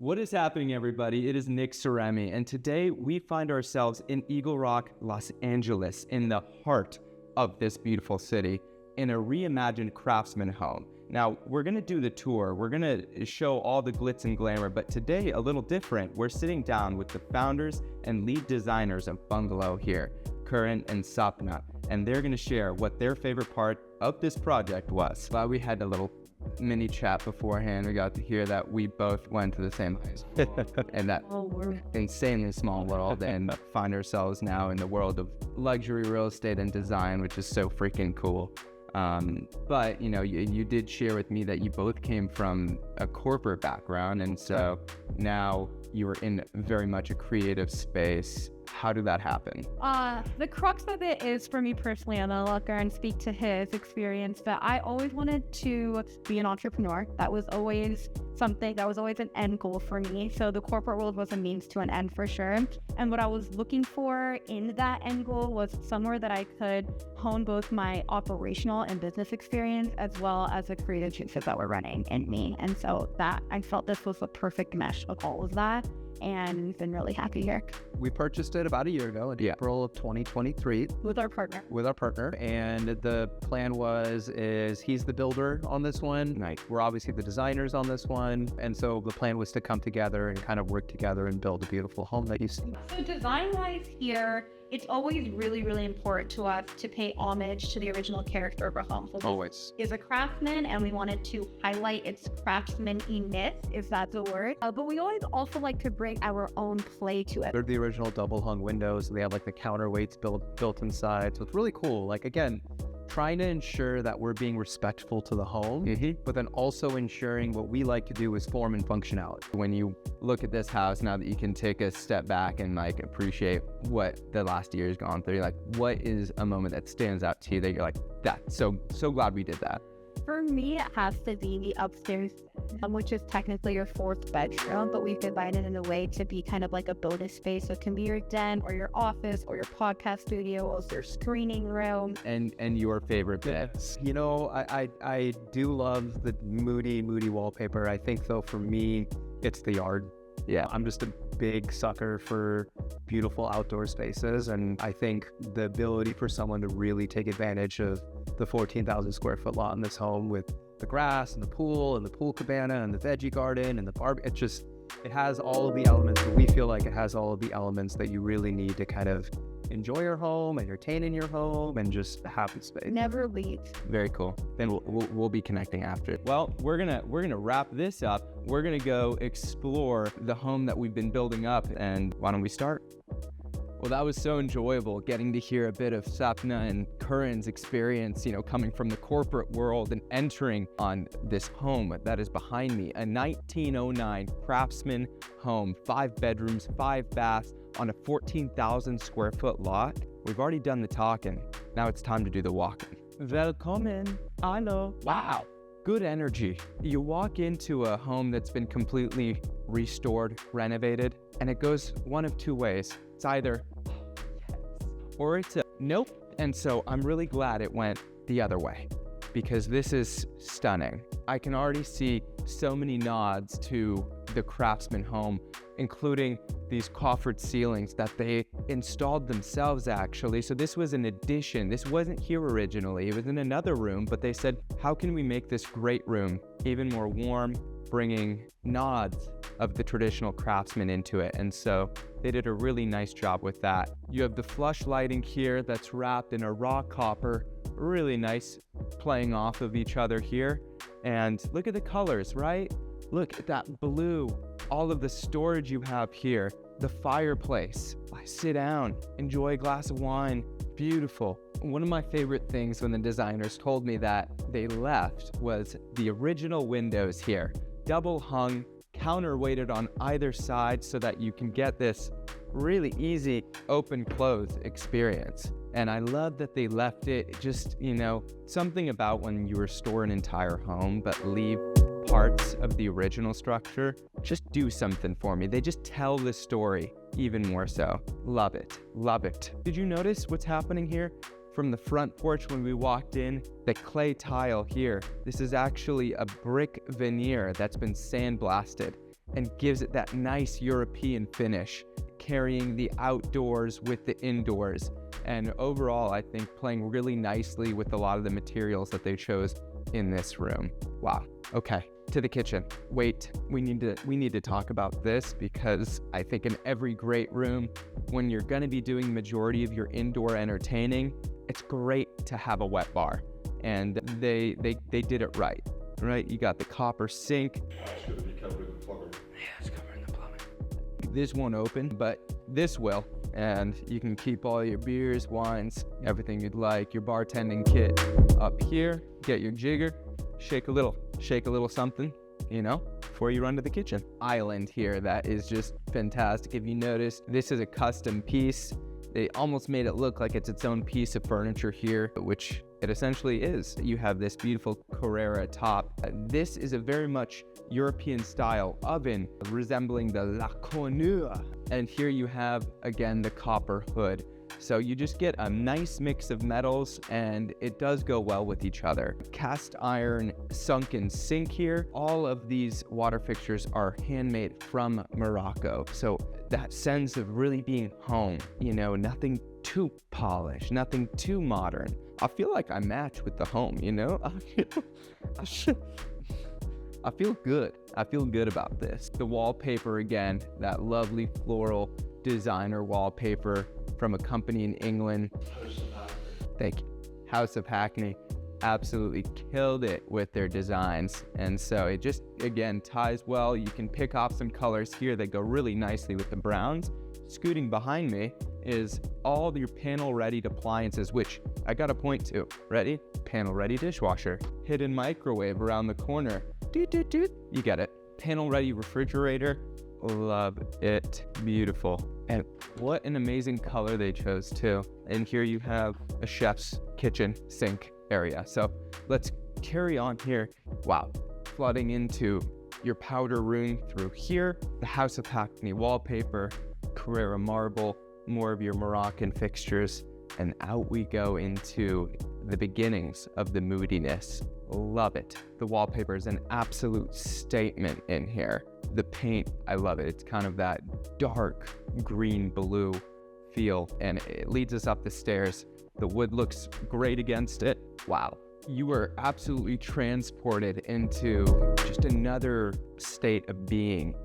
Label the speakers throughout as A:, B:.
A: What is happening, everybody? It is Nick Saremi, and today we find ourselves in Eagle Rock, Los Angeles, in the heart of this beautiful city, in a reimagined craftsman home. Now, we're going to do the tour. We're going to show all the glitz and glamour, but today, a little different. We're sitting down with the founders and lead designers of Bungalowe here, Karan and Sapna, and they're going to share what their favorite part of this project was. Glad we had a little mini chat beforehand. We got to hear that we both went to the same high school and that insanely small world, and find ourselves now in the world of luxury real estate and design, which is so freaking cool. But you know, you did share with me that you both came from a corporate background, and so now you are in very much a creative space. How did that happen?
B: The crux of it is, for me personally, and I'll let Karan speak to his experience, that I always wanted to be an entrepreneur. That was always something, that was always an end goal for me. So the corporate world was a means to an end for sure. And what I was looking for in that end goal was somewhere that I could hone both my operational and business experience, as well as the creative juices that were running in me. And so that, I felt this was the perfect mesh of all of that. And we've been really happy here.
C: We purchased it about a year ago in April of 2023
B: with our partner.
C: And the plan is he's the builder on this one.
A: Nice.
C: We're obviously the designers on this one. And so the plan was to come together and kind of work together and build a beautiful home that you see.
B: So design-wise here, it's always really, really important to us to pay homage to the original character of our home. So
C: Always.
B: Is a craftsman, and we wanted to highlight its craftsman-iness, if that's a word. But we always also like to bring our own play to it.
C: They're the original double hung windows. They have like the counterweights built inside. So it's really cool. Like, again, trying to ensure that we're being respectful to the home, but then also ensuring what we like to do is form and functionality.
A: When you look at this house, now that you can take a step back and like appreciate what the last year has gone through, like, what is a moment that stands out to you that you're like, that's so glad we did that?
B: For me, it has to be the upstairs, which is technically your fourth bedroom, but we've divided it in a way to be kind of like a bonus space. So it can be your den or your office or your podcast studio or your screening room.
A: And your favorite bits?
C: You know, I do love the moody wallpaper. I think though, for me, it's the yard.
A: Yeah.
C: I'm just a big sucker for beautiful outdoor spaces, and I think the ability for someone to really take advantage of the 14,000 square foot lot in this home with the grass and the pool cabana and the veggie garden and the it has all of the elements, but we feel like it has all of the elements that you really need to kind of enjoy your home, entertain in your home, and just a happy space.
B: Never leave.
A: Very cool. Then we'll be connecting after. Well, we're gonna wrap this up. We're gonna go explore the home that we've been building up, and why don't we start? Well, that was so enjoyable getting to hear a bit of Sapna and Karan's experience, you know, coming from the corporate world and entering on this home that is behind me, a 1909 craftsman home, 5 bedrooms, 5 baths on a 14,000 square foot lot. We've already done the talking. Now it's time to do the walking. Welcome. Hello. Wow. Good energy. You walk into a home that's been completely restored, renovated, and it goes one of two ways. It's either or it's a nope. And so I'm really glad it went the other way, because this is stunning. I can already see so many nods to the craftsman home, including these coffered ceilings that they installed themselves, actually. So this was an addition. This wasn't here originally. It was in another room, but they said, how can we make this great room even more warm, bringing nods of the traditional craftsman into it? And so they did a really nice job with that. You have the flush lighting here that's wrapped in a raw copper, really nice, playing off of each other here. And look at the colors, right? Look at that blue, all of the storage you have here, the fireplace. Sit down, enjoy a glass of wine, beautiful. One of my favorite things when the designers told me that they left was the original windows here, double hung, counterweighted on either side so that you can get this really easy open close experience. And I love that they left it just, you know, something about when you restore an entire home but leave parts of the original structure, just do something for me. They just tell the story even more so. Love it. Love it. Did you notice what's happening here? From the front porch when we walked in, the clay tile here, this is actually a brick veneer that's been sandblasted. and gives it that nice European finish, carrying the outdoors with the indoors. And overall, I think playing really nicely with a lot of the materials that they chose in this room. Wow. Okay, to the kitchen. Wait, we need to talk about this, because I think in every great room, when you're going to be doing the majority of your indoor entertaining, it's great to have a wet bar. And they did it right. You got the copper sink.
D: It's going to be covered in plumbing.
A: Yeah, it's covering the plumbing. This won't open, but this will. And you can keep all your beers, wines, everything you'd like. Your bartending kit up here. Get your jigger. Shake a little something, before you run to the kitchen. Island here that is just fantastic. If you notice, this is a custom piece. They almost made it look like it's its own piece of furniture here, which it essentially is. You have this beautiful Carrera top. This is a very much European style oven resembling the La Cornure. And here you have, again, the copper hood. So you just get a nice mix of metals, and it does go well with each other. Cast iron sunken sink here. All of these water fixtures are handmade from Morocco. So that sense of really being home, nothing too polished, nothing too modern. I feel like I match with the home, I feel good. I feel good about this. The wallpaper, again, that lovely floral designer wallpaper from a company in England. Thank you. House of Hackney absolutely killed it with their designs. And so it just, again, ties well. You can pick off some colors here that go really nicely with the browns. Scooting behind me is all your panel-ready appliances, which I got to point to. Ready? Panel-ready dishwasher. Hidden microwave around the corner. Doot, doot, doot. You get it. Panel-ready refrigerator. Love it. Beautiful. And what an amazing color they chose too. And here you have a chef's kitchen sink area. So let's carry on here. Wow. Flooding into your powder room through here. The House of Hackney wallpaper, Carrera marble, more of your Moroccan fixtures. And out we go into the beginnings of the moodiness. Love it. The wallpaper is an absolute statement in here. The paint, I love it. It's kind of that dark green blue feel, and it leads us up the stairs. The wood looks great against it. Wow. You are absolutely transported into just another state of being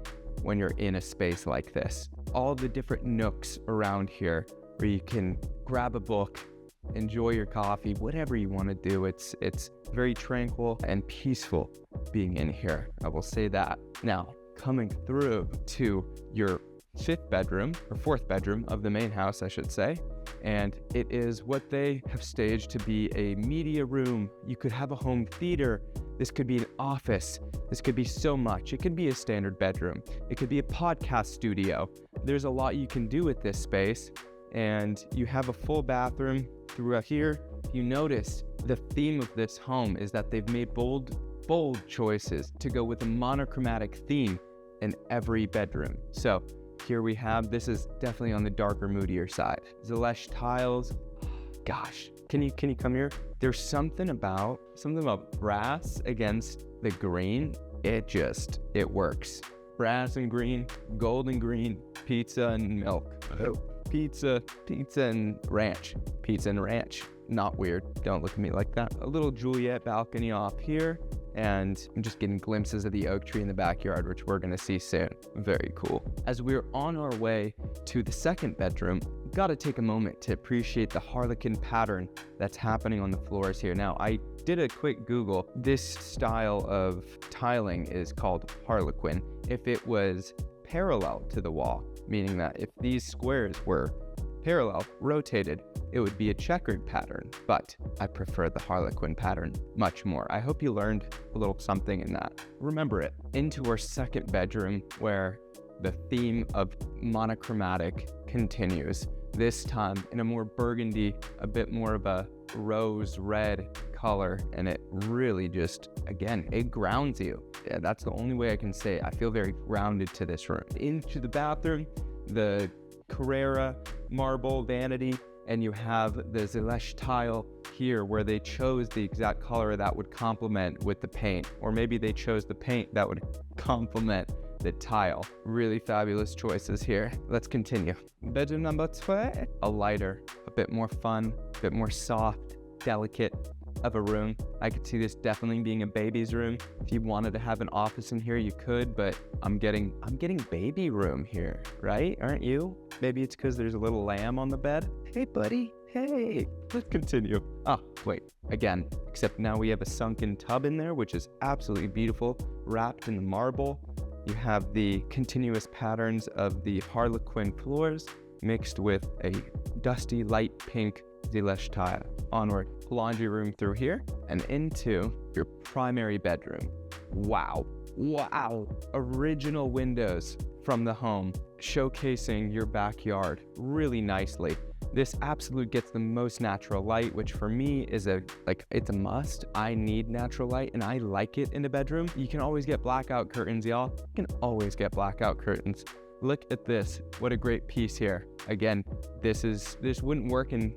A: when you're in a space like this. All the different nooks around here where you can grab a book, enjoy your coffee, whatever you want to do. It's very tranquil and peaceful being in here. I will say that. Now, coming through to your fourth bedroom of the main house, I should say. And it is what they have staged to be a media room. You could have a home theater. This could be an office. This could be so much. It could be a standard bedroom. It could be a podcast studio. There's a lot you can do with this space. And you have a full bathroom throughout here. You notice the theme of this home is that they've made bold choices to go with a monochromatic theme in every bedroom. So here we have, this is definitely on the darker, moodier side. Zelesh tiles. Gosh, can you come here? There's something about brass against the green. It works. Brass and green, gold and green, pizza and milk. Oh. Pizza and ranch. Pizza and ranch. Not weird. Don't look at me like that. A little Juliet balcony off here. And I'm just getting glimpses of the oak tree in the backyard, which we're going to see soon. Very cool. As we're on our way to the second bedroom, got to take a moment to appreciate the harlequin pattern that's happening on the floors here. Now, I did a quick Google. This style of tiling is called harlequin. If it was parallel to the wall, meaning that if these squares were parallel, rotated, it would be a checkered pattern, but I prefer the harlequin pattern much more. I hope you learned a little something in that. Remember it. Into our second bedroom, where the theme of monochromatic continues, this time in a more burgundy, a bit more of a rose red color, and it really just, again, it grounds you. Yeah, that's the only way I can say it. I feel very grounded to this room. Into the bathroom, the Carrera marble vanity, and you have the Zelesh tile here where they chose the exact color that would complement with the paint, or maybe they chose the paint that would complement the tile. Really fabulous choices here. Let's continue. Bedroom number 2, a lighter, a bit more fun, a bit more soft, delicate of a room. I could see this definitely being a baby's room. If you wanted to have an office in here, you could, but I'm getting baby room here, right? Aren't you? Maybe it's because there's a little lamb on the bed. Hey, buddy. Hey, let's continue. Ah, wait, again, except now we have a sunken tub in there, which is absolutely beautiful, wrapped in the marble. You have the continuous patterns of the harlequin floors mixed with a dusty light pink Delish tile. Onward, laundry room through here and into your primary bedroom. Wow. Original windows from the home showcasing your backyard really nicely. This absolutely gets the most natural light, which for me is it's a must. I need natural light and I like it in the bedroom. You can always get blackout curtains, y'all. You can always get blackout curtains. Look at this. What a great piece here. Again, this wouldn't work in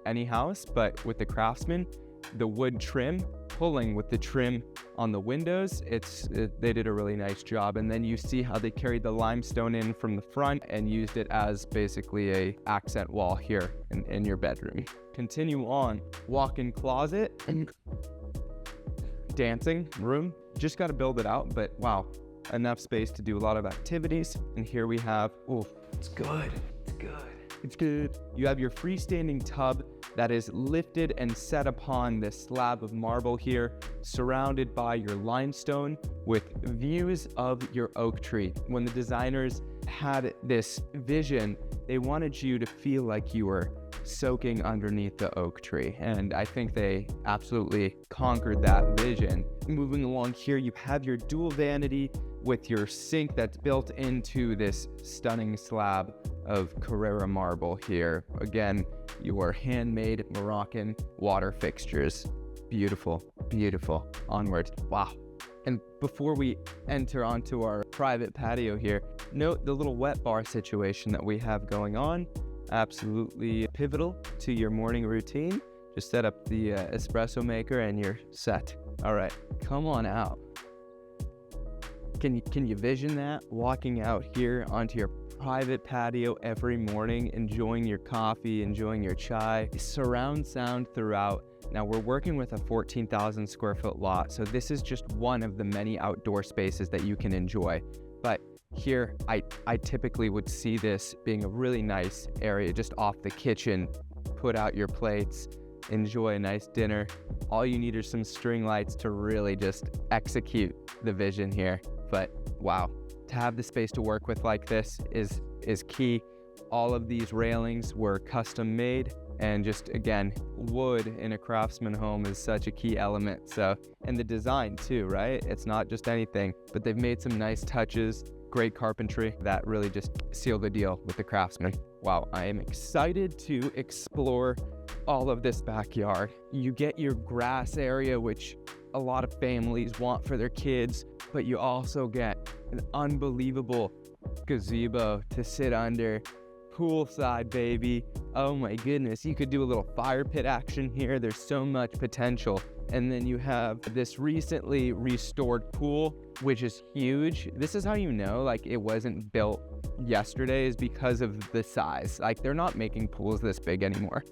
A: any house, but with the Craftsman, the wood trim pulling with the trim on the windows, they did a really nice job. And then you see how they carried the limestone in from the front and used it as basically a accent wall here in your bedroom. Continue on, walk-in closet, dancing room. Just got to build it out, but wow, enough space to do a lot of activities. And here we have, it's good. You have your freestanding tub that is lifted and set upon this slab of marble here, surrounded by your limestone with views of your oak tree. When the designers had this vision, they wanted you to feel like you were soaking underneath the oak tree. And I think they absolutely conquered that vision. Moving along here, you have your dual vanity with your sink that's built into this stunning slab of Carrara marble here. Again, your handmade Moroccan water fixtures. Beautiful. Onward. Wow. And before we enter onto our private patio here, note the little wet bar situation that we have going on. Absolutely pivotal to your morning routine. Just set up the espresso maker and you're set. All right, come on out. Can you vision that? Walking out here onto your private patio every morning, enjoying your coffee, enjoying your chai, surround sound throughout. Now we're working with a 14,000 square foot lot, so this is just one of the many outdoor spaces that you can enjoy. But here, I typically would see this being a really nice area just off the kitchen. Put out your plates, enjoy a nice dinner. All you need are some string lights to really just execute the vision here. But wow, to have the space to work with like this is key. All of these railings were custom made, and just again, wood in a craftsman home is such a key element. So, and the design too, right? It's not just anything, but they've made some nice touches, great carpentry that really just seal the deal with the craftsman. Wow, I am excited to explore all of this backyard. You get your grass area, which a lot of families want for their kids, but you also get an unbelievable gazebo to sit under. Poolside, baby. Oh my goodness, you could do a little fire pit action here. There's so much potential. And then you have this recently restored pool, which is huge. This is how you know like it wasn't built yesterday, is because of the size. Like they're not making pools this big anymore.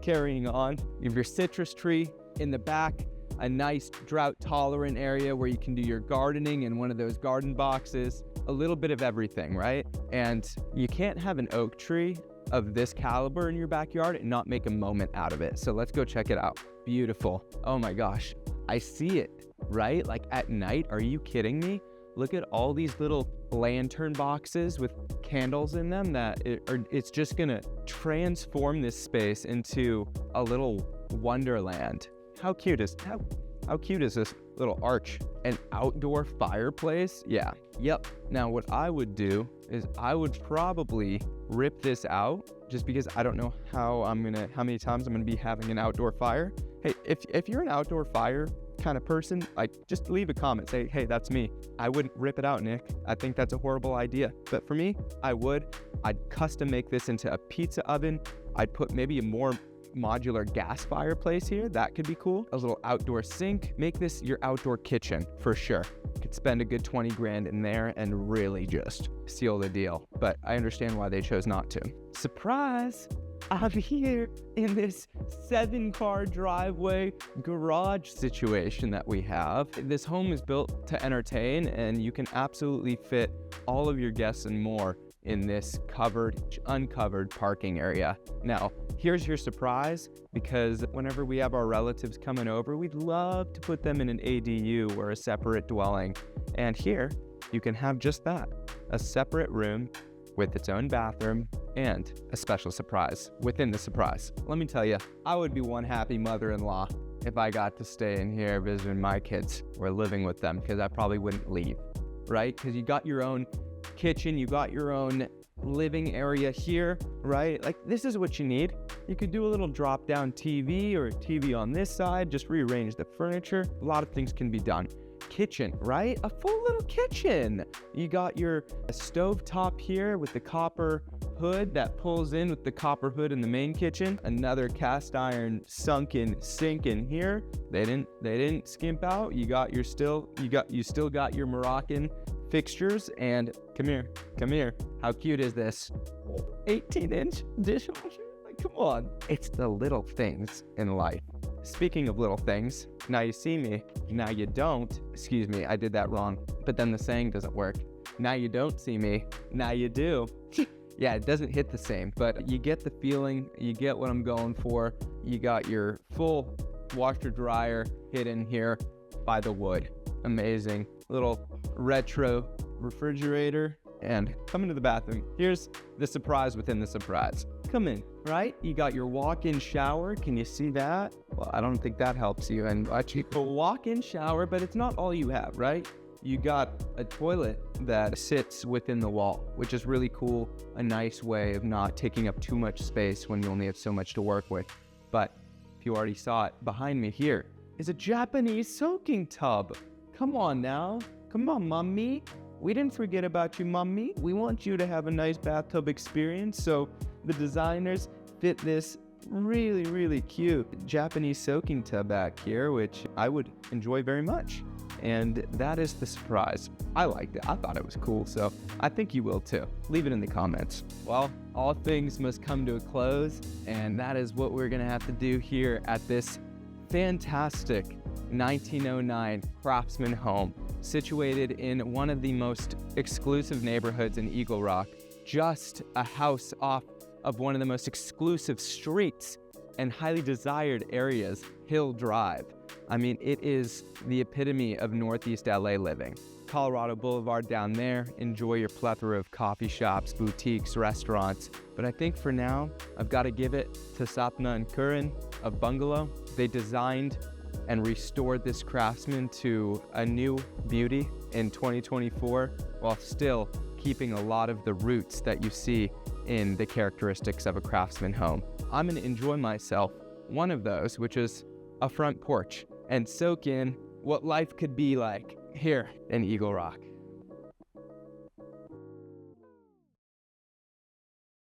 A: Carrying on, you have your citrus tree in the back, a nice drought tolerant area where you can do your gardening in one of those garden boxes. A little bit of everything, right? And you can't have an oak tree of this caliber in your backyard and not make a moment out of it. So let's go check it out. Beautiful. Oh my gosh, I see it, right? Like at night, are you kidding me? Look at all these little lantern boxes with candles in them it's just gonna transform this space into a little wonderland. How cute is this little arch? An outdoor fireplace? Yeah. Yep. Now what I would do is I would probably rip this out, just because I don't know how many times I'm gonna be having an outdoor fire. Hey, if you're an outdoor fire kind of person, like just leave a comment, say, hey, that's me. I wouldn't rip it out, Nick. I think that's a horrible idea. But for me, I'd custom make this into a pizza oven. I'd put maybe a more modular gas fireplace here. That could be cool. A little outdoor sink. Make this your outdoor kitchen for sure. You could spend a good 20 grand in there and really just seal the deal. But I understand why they chose not to. Surprise! I'm here in this 7-car driveway garage situation that we have. This home is built to entertain, and you can absolutely fit all of your guests and more in this uncovered parking area. Now, here's your surprise, because whenever we have our relatives coming over, we'd love to put them in an ADU or a separate dwelling. And here, you can have just that, a separate room with its own bathroom and a special surprise within the surprise. Let me tell you, I would be one happy mother-in-law if I got to stay in here visiting my kids or living with them, because I probably wouldn't leave, right? Because you got your own kitchen, you got your own living area here, right? Like, this is what you need. You could do a little drop-down TV or a TV on this side, just rearrange the furniture. A lot of things can be done. Kitchen, right? A full little kitchen. You got your stove top here with the copper hood that pulls in with the copper hood in the main kitchen. Another cast iron sunken sink in here. They didn't skimp out. You still got your Moroccan fixtures. And come here. How cute is this? 18-inch dishwasher? Like, come on. It's the little things in life. Speaking of little things, now you see me, now you don't. Excuse me, I did that wrong. But then the saying doesn't work. Now you don't see me, now you do. Yeah, it doesn't hit the same, but you get the feeling, you get what I'm going for. You got your full washer dryer hidden here by the wood. Amazing. Little retro refrigerator. And come into the bathroom. Here's the surprise within the surprise. Come in, right? You got your walk-in shower. Can you see that? Well, I don't think that helps you. And actually, a walk-in shower, but it's not all you have, right? You got a toilet that sits within the wall, which is really cool. A nice way of not taking up too much space when you only have so much to work with. But if you already saw it, behind me here is a Japanese soaking tub. Come on now. Come on, mommy. We didn't forget about you, mommy. We want you to have a nice bathtub experience. So the designers fit this really, really cute Japanese soaking tub back here, which I would enjoy very much. And that is the surprise. I liked it. I thought it was cool, so I think you will too. Leave it in the comments. Well, all things must come to a close, and that is what we're gonna have to do here at this fantastic 1909 craftsman home, situated in one of the most exclusive neighborhoods in Eagle Rock, just a house off of one of the most exclusive streets and highly desired areas, Hill Drive. I mean, it is the epitome of Northeast LA living. Colorado Boulevard down there, enjoy your plethora of coffee shops, boutiques, restaurants. But I think for now, I've got to give it to Sapna and Curran of Bungalowe. They designed and restored this craftsman to a new beauty in 2024, while still keeping a lot of the roots that you see in the characteristics of a craftsman home. I'm gonna enjoy myself, one of those, which is a front porch, and soak in what life could be like here in Eagle Rock.